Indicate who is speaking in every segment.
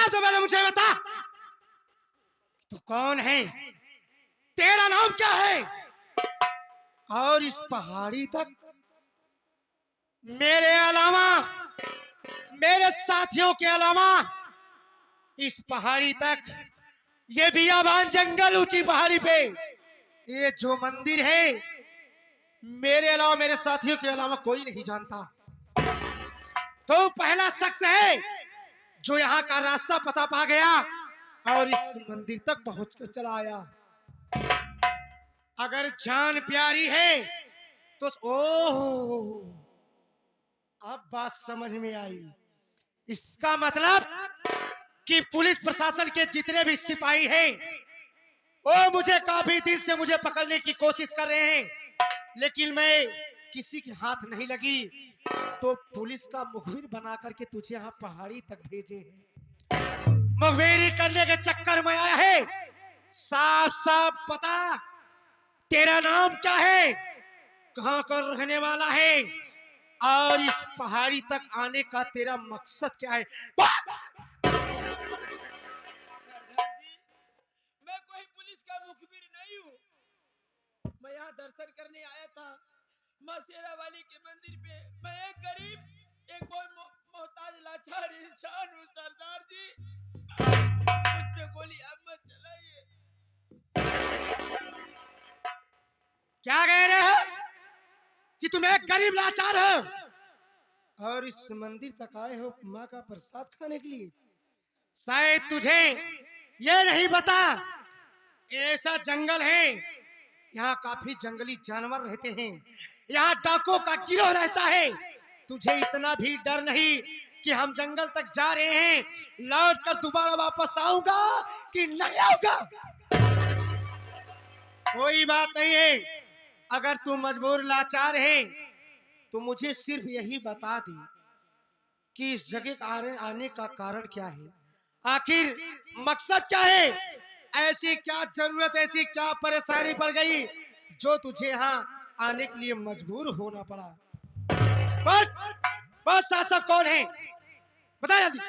Speaker 1: सबसे पहले मुझे बता, तू कौन है, तेरा नाम क्या है, और इस पहाड़ी तक मेरे अलावा, मेरे साथियों के अलावा, इस पहाड़ी तक, ये बियाबान जंगल, ऊंची पहाड़ी पे ये जो मंदिर है, मेरे अलावा, मेरे साथियों के अलावा कोई नहीं जानता। तो पहला शख्स है जो यहाँ का रास्ता पता पा गया और इस मंदिर तक पहुंच कर चला आया। अगर जान प्यारी है तो ओह, अब बात समझ में आई। इसका मतलब कि पुलिस प्रशासन के जितने भी सिपाही हैं, वो मुझे काफी दिन से मुझे पकड़ने की कोशिश कर रहे हैं, लेकिन मैं किसी के हाथ नहीं लगी, तो पुलिस का मुखबिर बना करके तुझे यहाँ पहाड़ी तक भेजे हैं। मुखबिरी करने के चक्कर में आया है। साफ साफ बता, तेरा नाम क्या है, कहाँ का रहने वाला है, और इस पहाड़ी तक आने का तेरा मकसद क्या है?
Speaker 2: सरदार जी, मैं कोई पुलिस का मुखबिर नहीं हूँ। मैं यहाँ दर्शन करने आया था माँ शेरा वाली के मंदिर पे। मैं एक गरीब, एक बहुत मोहताज लाचार इंसान हूँ सरदार जी। मुझ पे गोली अब मत चलाइए।
Speaker 1: क्या कह रहे हो कि तुम एक गरीब लाचार हो और इस मंदिर तक आए हो माँ का प्रसाद खाने के लिए? शायद तुझे ये नहीं पता, ऐसा जंगल है, यहाँ काफी जंगली जानवर रहते हैं, यहाँ डाकुओं का गिरोह रहता है। तुझे इतना भी डर नहीं कि हम जंगल तक जा रहे हैं, लौट कर दोबारा वापस आऊंगा कि नहीं आऊंगा? कोई बात नहीं है। अगर तू मजबूर लाचार है तो मुझे सिर्फ यही बता दे कि इस जगह का आने का कारण क्या है, आखिर मकसद क्या है, ऐसी क्या जरूरत, ऐसी क्या परेशानी पड़ गई जो तुझे यहाँ आने के लिए मजबूर होना पड़ा? बस बस, शासक कौन है, बता जल्दी।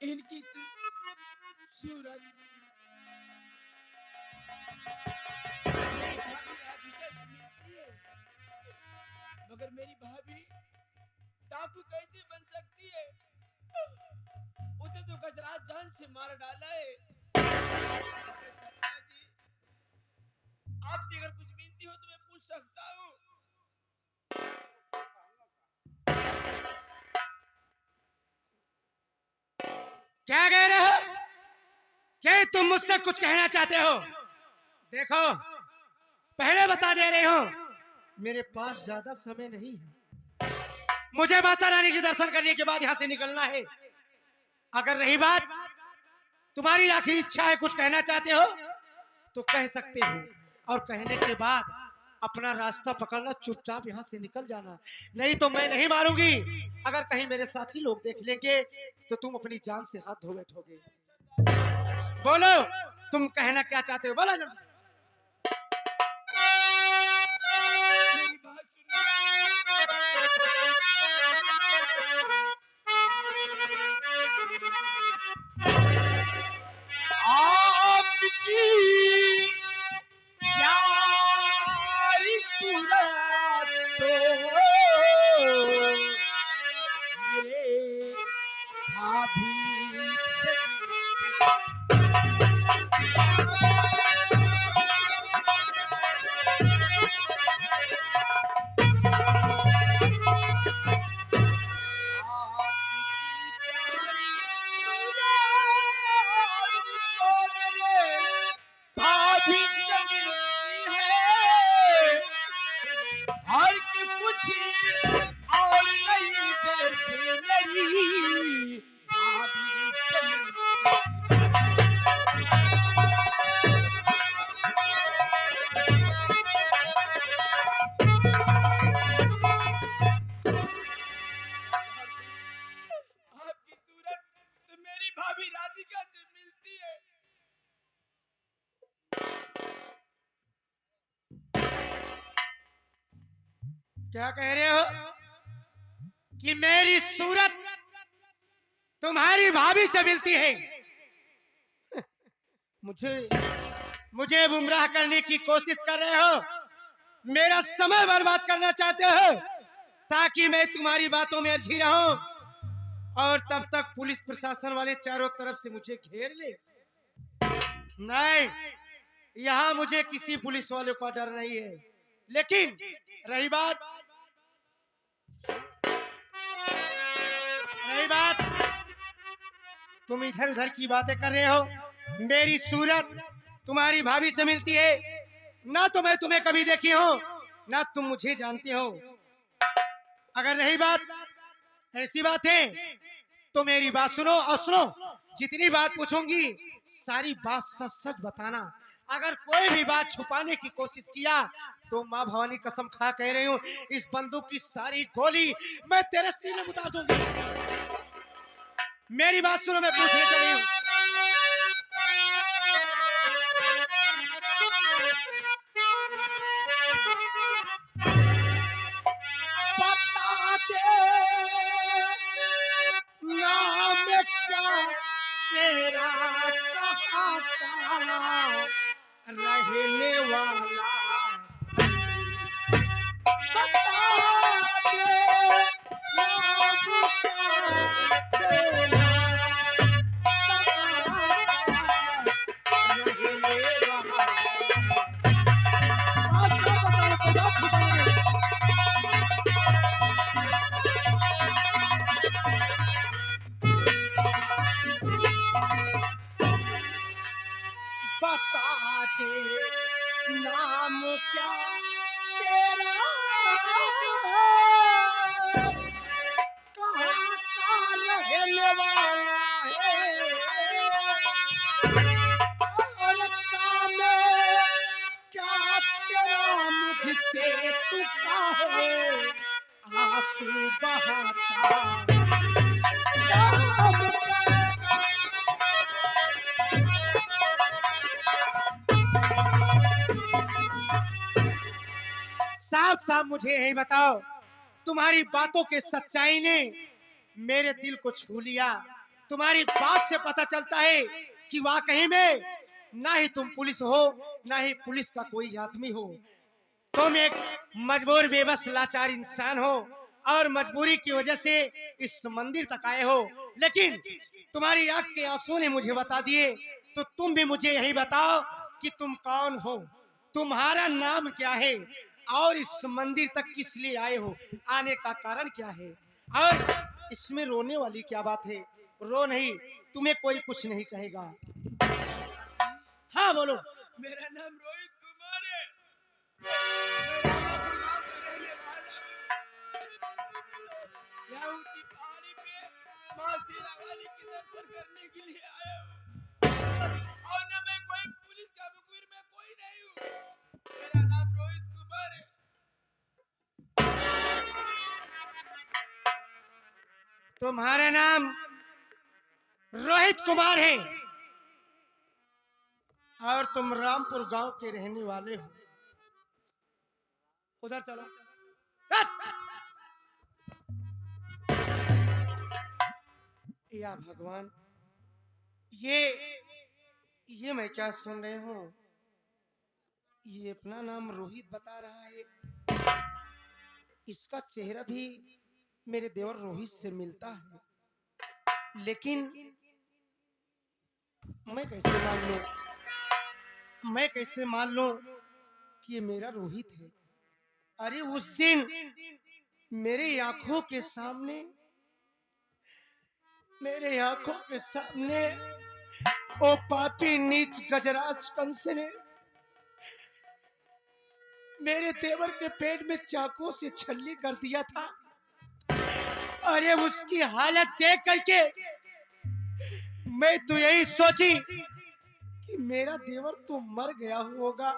Speaker 2: इनकी सूरत मेरी भाभी राधिका से मिलती है, मगर मेरी भाभी डाकू कैसे बन सकती है? उसे तो गजराज जान से मार डाला है। सरदार जी, आपसे अगर कुछ विनती हो तो मैं पूछ सकता हूँ?
Speaker 1: क्या कह रहे हो, क्या तुम मुझसे कुछ कहना चाहते हो? देखो, पहले बता दे रहे हो, मेरे पास ज्यादा समय नहीं है, मुझे माता रानी के दर्शन करने के बाद यहाँ से निकलना है। अगर रही बात तुम्हारी आखिरी इच्छा है, कुछ कहना चाहते हो तो कह सकते हो, और कहने के बाद अपना रास्ता पकड़ना, चुपचाप यहाँ से निकल जाना, नहीं तो मैं नहीं मारूंगी। अगर कहीं मेरे साथी लोग देख लेंगे तो तुम अपनी जान से हाथ धो बैठोगे। बोलो, तुम कहना क्या चाहते हो, बोलो जल्दी।
Speaker 2: मेरी बात आपकी प्यारी सूरत तो मेरे भाभी से
Speaker 1: क्या कह रहे हो कि मेरी सूरत तुम्हारी भाभी से मिलती है? मुझे मुझे गुमराह करने की कोशिश कर रहे हो, मेरा समय बर्बाद करना चाहते हो ताकि मैं तुम्हारी बातों में उलझी रहूं और तब तक पुलिस प्रशासन वाले चारों तरफ से मुझे घेर ले। नहीं, यहाँ मुझे किसी पुलिस वाले का डर नहीं है। लेकिन रही बात रही बात तुम इधर उधर की बातें कर रहे हो, मेरी सूरत तुम्हारी भाभी से मिलती है। ना तो मैं तुम्हें कभी देखी हूं, ना तुम मुझे जानते हो। अगर रही बात ऐसी बात है तो मेरी बात सुनो और सुनो, जितनी बात पूछूंगी सारी बात सच सच बताना। अगर कोई भी बात छुपाने की कोशिश किया तो माँ भवानी कसम खा कह रही हूँ, इस बंदूक की सारी गोली मैं तेरे सीने में उतार दूंगी। मेरी बात सुनो, मैं पूछने चली हूँ। बता दे नाम क्या तेरा, कहाँ का रहने वाला। बता दे नाम क्या तेरा, कहाँ का रहने वाला। आप क्या बता रहे हो, क्या छुपा रहे हो? बता दे नाम क्या तेरा, कहाँ का रहने वाला है, और काम क्या तेरा मुझसे तू काहे आंसू बहाता। नाम साफ साफ मुझे यही बताओ, तुम्हारी बातों के सच्चाई ने मेरे दिल को छू लिया। तुम्हारी बात से पता चलता है कि वाकई में ना ही तुम पुलिस हो, ना ही पुलिस का कोई आदमी हो। तुम एक मजबूर बेबस लाचार इंसान हो और मजबूरी की वजह से इस मंदिर तक आए हो। लेकिन तुम्हारी आंख के आंसू ने मुझे बता दिए, तो तुम भी मुझे यही बताओ कि तुम कौन हो, तुम्हारा नाम क्या है और इस मंदिर तक किस लिए आए हो, आने का कारण क्या है, और इसमें रोने वाली क्या बात है। रो नहीं, तुम्हें कोई कुछ नहीं कहेगा। हाँ बोलो।
Speaker 2: मेरा नाम रोहित कुमार है। मैं रामापुर गांव का रहने वाला हूँ। यहाँ ऊंची पहाड़ी पे माँ शेरावाली के दर्शन करने के लिए आया हूँ। और न मैं कोई पुलिस का मुखबिर, मैं कोई नहीं हूँ। मेरा नाम रोहित कुमार है।
Speaker 1: तुम्हारा नाम रोहित कुमार है और तुम रामपुर गांव के रहने वाले हो। उधर चलो। या भगवान, ये ये मैं क्या सुन रही हूँ? ये अपना नाम रोहित बता रहा है। इसका चेहरा भी मेरे देवर रोहित से मिलता है, लेकिन मैं कैसे मान लूं, मैं कैसे मान लूं कि ये मेरा रोहित है। अरे उस दिन मेरे आंखों के सामने, मेरे आंखों के सामने ओ पापी नीच गजराज कंस ने मेरे देवर के पेट में चाकू से छल्ली कर दिया था। अरे उसकी हालत देख करके मैं तो यही सोची कि मेरा देवर तो मर गया होगा,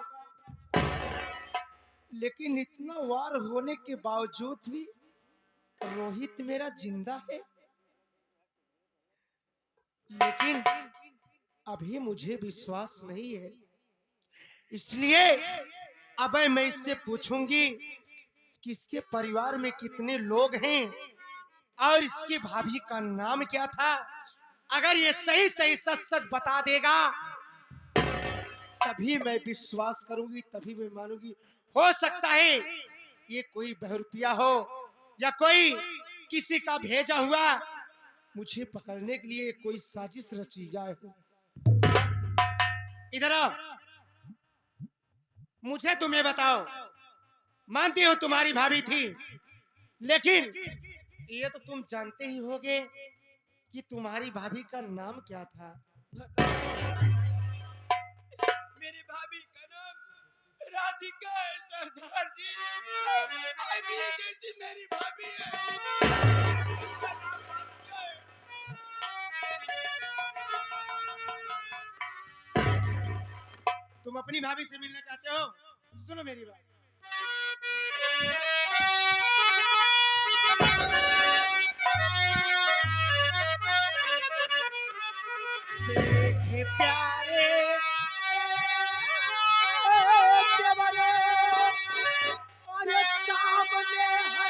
Speaker 1: लेकिन इतना वार होने के बावजूद भी रोहित मेरा जिंदा है। लेकिन अभी मुझे विश्वास नहीं है, इसलिए अब मैं इससे पूछूंगी कि इसके परिवार में कितने लोग हैं और इसकी भाभी का नाम क्या था। अगर ये सही सही सच सच बता देगा तभी मैं विश्वास करूंगी, तभी मैं मानूंगी। हो सकता है ये कोई बहरुपिया हो या कोई किसी का भेजा हुआ मुझे पकड़ने के लिए कोई साजिश रची जाए हो। इधर आओ, मुझे तुम्हें बताओ, मानती हो तुम्हारी भाभी थी, लेकिन ये तो तुम जानते ही होगे कि तुम्हारी भाभी का नाम क्या था।
Speaker 2: मेरी भाभी का नाम राधिका है सरदार जी। अभी जैसी मेरी भाभी है, उसका नाम राधिका है।
Speaker 1: तुम अपनी भाभी से मिलना चाहते हो, सुनो मेरी बात। देखे प्यारे देवरे, और सामने है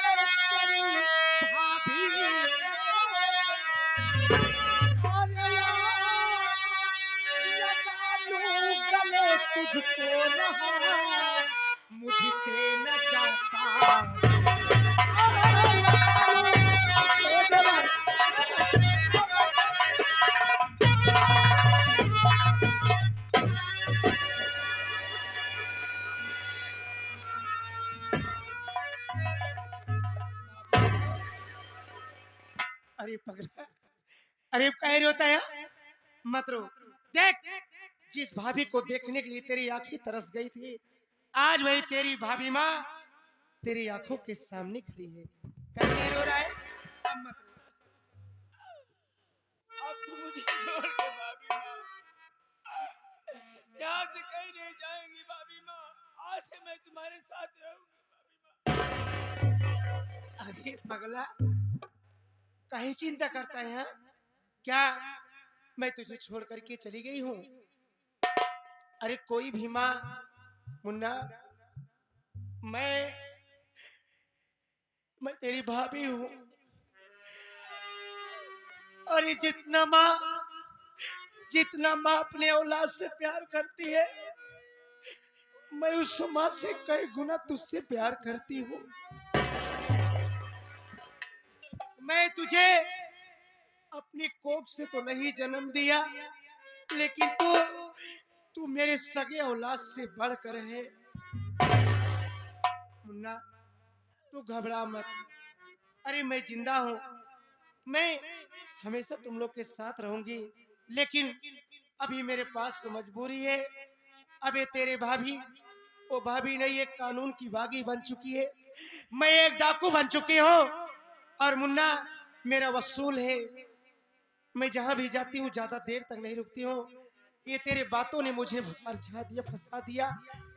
Speaker 1: तेरी भाभी, और लगा लूं गले तुझको रहा मुझसे न जाता। अरे पगला, अरे कह रोता है, मत रो। देख, जिस भाभी को देखने के लिए तेरी आंखें तरस गई थी, आज वही तेरी भाभी माँ तेरी आंखों के सामने खड़ी है। कहीं रो रहा है, अब मत रो।
Speaker 2: अब तुम मुझे छोड़ के भाभी माँ यहाँ से कहीं नहीं जाएंगी भाभी माँ। आज से मैं तुम्हारे साथ रहूंगी भाभी माँ।
Speaker 1: अरे पगला, कहीं चिंता करता है हाँ? क्या मैं तुझे छोड़ करके चली गई हूँ? अरे कोई भी माँ, मुन्ना, मैं मैं तेरी भाभी हूँ। और ये जितना माँ अपने औलाद से प्यार करती है, मैं उस माँ से कई गुना तुझसे प्यार करती हूँ। मैं तुझे अपनी कोख से तो नहीं जन्म दिया, लेकिन तू मेरे सगे औलाद से बढ़कर है। मुन्ना, तू घबरा मत। अरे मैं जिंदा हूँ, मैं हमेशा तुम लोग के साथ रहूंगी, लेकिन अभी मेरे पास मजबूरी है। अबे तेरे भाभी, वो भाभी नहीं, एक कानून की बागी बन चुकी है। मैं एक डाकू बन चुकी हूँ, और मुन्ना मेरा वसूल है। मैं जहां भी जाती हूँ ज्यादा देर तक नहीं रुकती हूँ। ये तेरे बातों ने मुझे फरझा दिया, फंसा दिया,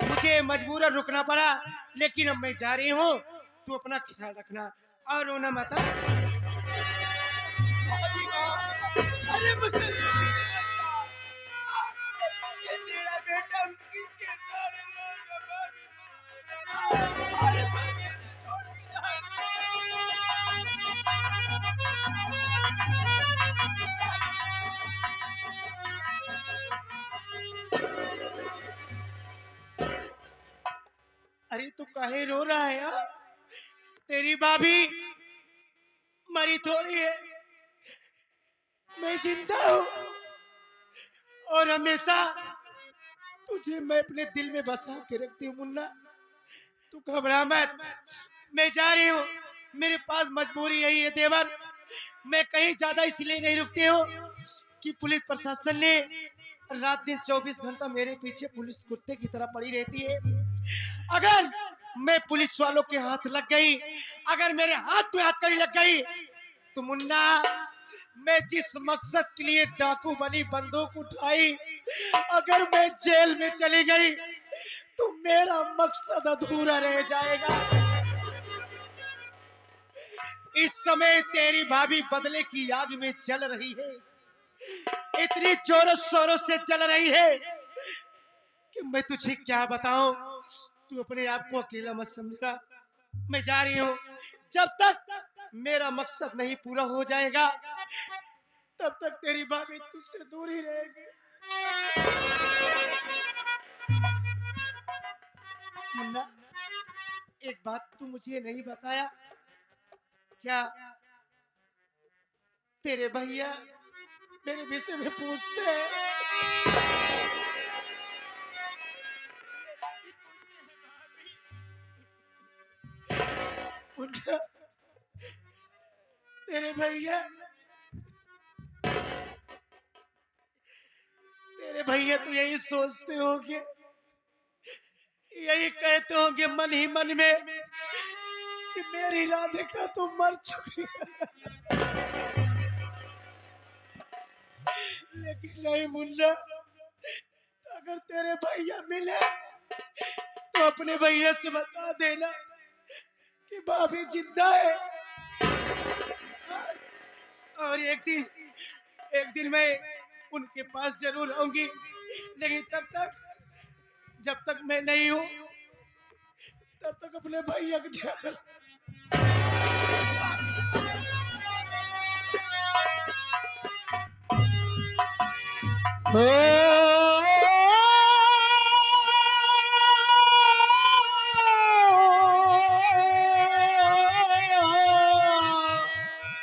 Speaker 1: मुझे मजबूरन रुकना पड़ा, लेकिन अब मैं जा रही हूँ। तू अपना ख्याल रखना और रोना मत।
Speaker 2: भाभी माँ, अरे मुझे नहीं लगता ये तेरा बेटा किसके कारण होगा भाभी माँ। अरे मैं कैसे छोड़ के
Speaker 1: अरे तू काहे रो रहा है यार? तेरी भाभी मरी थोड़ी है, मैं जिंदा हूँ, और हमेशा तुझे मैं अपने दिल में बसा के रखती हूँ। मुन्ना, तू घबरा मत, मैं जा रही हूँ। मेरे पास मजबूरी यही है देवर, मैं कहीं ज्यादा इसलिए नहीं रुकती हूँ कि पुलिस प्रशासन ने रात दिन 24 घंटा मेरे पीछे पुलिस कुत्ते की तरह पड़ी रहती है। अगर मैं पुलिस वालों के हाथ लग गई, अगर मेरे हाथ में हथकड़ी लग गई, तो मुन्ना, मैं जिस मकसद के लिए डाकू बनी, बंदूक उठाई, अगर मैं जेल में चली गई तो मेरा मकसद अधूरा रह जाएगा। इस समय तेरी भाभी बदले की आग में जल रही है, इतनी जोरों शोरों से जल रही है कि मैं तुझे क्या बताऊं। तू अपने आप को अकेला मत समझना, मैं जा रही हूँ। जब तक मेरा मकसद नहीं पूरा हो जाएगा तब तक तेरी भाभी तुझसे दूर ही रहेगी। मुन्ना, एक बात तू मुझे नहीं बताया, क्या तेरे भैया मेरे विषय में पूछते हैं? मुन्ना, तेरे भैया तो यही सोचते होंगे, यही कहते होंगे मन ही मन में कि मेरी राधिका तो मर चुकी है। लेकिन नहीं मुन्ना, अगर तेरे भैया मिले तो अपने भैया से बता देना कि भाभी जिंदा है। और एक दिन मैं उनके पास जरूर आऊंगी, लेकिन तब तक, जब तक मैं नहीं हूँ तब तक अपने भैया का ध्यान। ओ